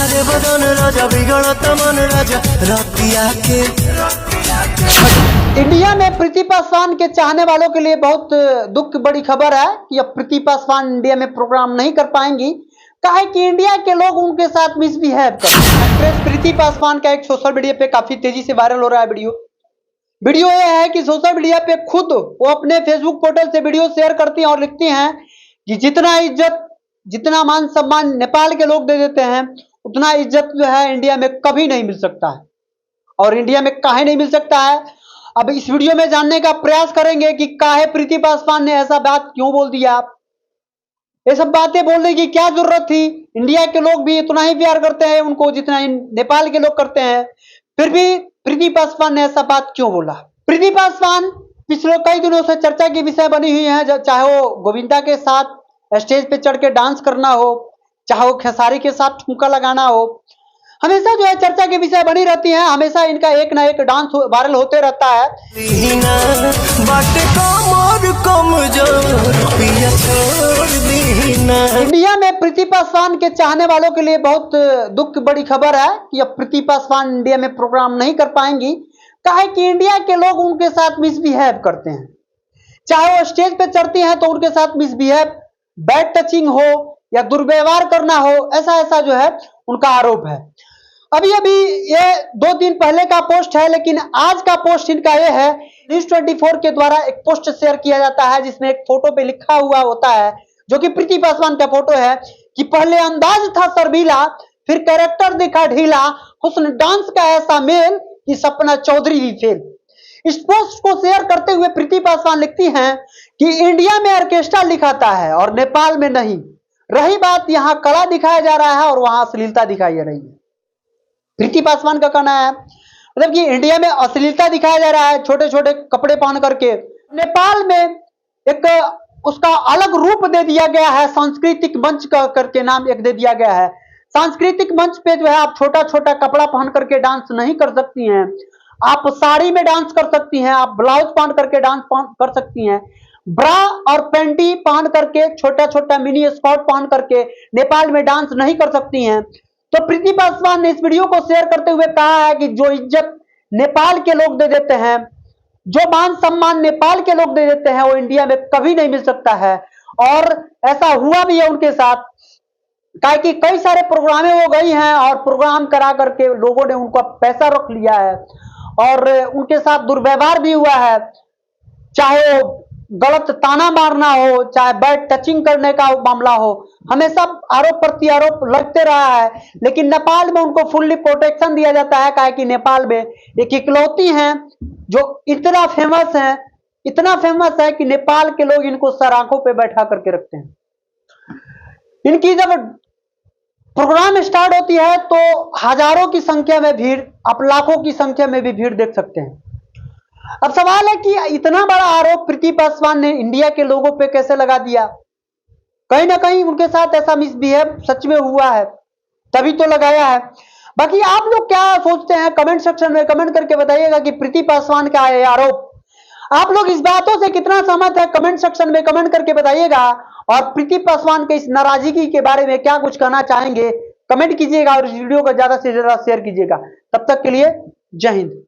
रे बदन राजा बिगड़त मन राजा रतिया के। इंडिया में प्रीति पासवान के चाहने वालों के लिए बहुत दुख बड़ी खबर है कि अब प्रीति पासवान इंडिया में प्रोग्राम नहीं कर पाएंगी। कहा कि इंडिया के लोग उनके साथ मिसबिहेव कर रहे हैं। एक्ट्रेस प्रीति पासवान का एक सोशल मीडिया पे काफी तेजी से वायरल हो रहा है वीडियो यह है कि सोशल मीडिया पे खुद वो अपने फेसबुक पोर्टल से वीडियो शेयर करती हैं और लिखती हैं कि जितना इज्जत जितना मान सम्मान नेपाल के लोग दे देते हैं उतना इज्जत जो है इंडिया में कभी नहीं मिल सकता है। और इंडिया में काहे नहीं मिल सकता है, अब इस वीडियो में जानने का प्रयास करेंगे कि काहे प्रीति पासवान ने ऐसा बात क्यों बोल दिया। ये सब बातें बोलने की क्या जरूरत थी। इंडिया के लोग भी उतना ही प्यार करते हैं उनको जितना नेपाल के लोग करते हैं, फिर भी प्रीति पासवान ने ऐसा बात क्यों बोला। प्रीति पासवान पिछले कई दिनों से चर्चा की विषय बनी हुई है, चाहे वो गोविंदा के साथ स्टेज पे चढ़ के डांस करना हो, चाहे वो खेसारी के साथ ठुमका लगाना हो, हमेशा जो है चर्चा की विषय बनी रहती है। हमेशा इनका एक ना एक डांस वायरल होते रहता है। इंडिया में प्रीति पासवान के चाहने वालों के लिए बहुत दुख बड़ी खबर है कि अब प्रीति पासवान इंडिया में प्रोग्राम नहीं कर पाएंगी। कहा कि इंडिया के लोग उनके साथ मिसबिहेव करते हैं, चाहे वो स्टेज पे चढ़ती हैं तो उनके साथ मिसबिहेव, बैड टचिंग हो या दुर्व्यवहार करना हो, ऐसा जो है उनका आरोप है। अभी ये 2 दिन पहले का पोस्ट है, लेकिन आज का पोस्ट इनका ये है, न्यूज 24 के द्वारा एक पोस्ट शेयर किया जाता है जिसमें एक फोटो पे लिखा हुआ होता है, जो कि प्रीति पासवान का फोटो है, कि पहले अंदाज था शर्मीला फिर कैरेक्टर दिखा ढीला, हुस्न डांस का ऐसा मेल कि सपना चौधरी भी फेल। इस पोस्ट को शेयर करते हुए प्रीति पासवान लिखती हैं कि इंडिया में ऑर्केस्ट्रा लिखाता है और नेपाल में नहीं। रही बात यहाँ कला दिखाया जा रहा है और वहां अश्लीलता दिखाई जा रही है। प्रीति पासवान का कहना है मतलब कि इंडिया में अश्लीलता दिखाया जा रहा है छोटे छोटे कपड़े पहन करके, नेपाल में एक उसका अलग रूप दे दिया गया है, सांस्कृतिक मंच का करके नाम एक दे दिया गया है। सांस्कृतिक मंच पे जो है आप छोटा छोटा कपड़ा पहन करके डांस नहीं कर सकती हैं, आप साड़ी में डांस कर सकती हैं, आप ब्लाउज पहन करके डांस कर सकती हैं, ब्रा और पैंटी पहन करके छोटा छोटा मिनी स्कर्ट पहन करके नेपाल में डांस नहीं कर सकती हैं। तो प्रीति पासवान ने इस वीडियो को शेयर करते हुए कहा है कि जो इज्जत नेपाल के लोग दे देते हैं, जो मान सम्मान नेपाल के लोग दे देते हैं, वो इंडिया में कभी नहीं मिल सकता है। और ऐसा हुआ भी है उनके साथ, कहा कि कई सारे प्रोग्रामें हो गई हैं और प्रोग्राम करा करके लोगों ने उनका पैसा रख लिया है और उनके साथ दुर्व्यवहार भी हुआ है, चाहे गलत ताना मारना हो, चाहे बैड टचिंग करने का मामला हो, हमेशा आरोप प्रति आरोप लगते रहा है। लेकिन नेपाल में उनको फुल्ली प्रोटेक्शन दिया जाता है, कहा कि नेपाल में एक इकलौती हैं जो इतना फेमस है कि नेपाल के लोग इनको सर आंखों पे बैठा करके रखते हैं। इनकी जब प्रोग्राम स्टार्ट होती है तो हजारों की संख्या में भीड़, आप लाखों की संख्या में भी भीड़ देख सकते हैं। अब सवाल है कि इतना बड़ा आरोप प्रीति पासवान ने इंडिया के लोगों पे कैसे लगा दिया। कहीं ना कहीं उनके साथ ऐसा मिसबिहेव सच में हुआ है, तभी तो लगाया है। बाकी आप लोग क्या सोचते हैं कमेंट सेक्शन में कमेंट करके बताइएगा कि प्रीति पासवान का है आरोप, आप लोग इस बातों से कितना सहमत है कमेंट सेक्शन में कमेंट करके बताइएगा। और प्रीति पासवान के इस नाराजगी के बारे में क्या कुछ कहना चाहेंगे कमेंट कीजिएगा और इस वीडियो को ज्यादा से ज्यादा शेयर कीजिएगा। तब तक के लिए जय हिंद।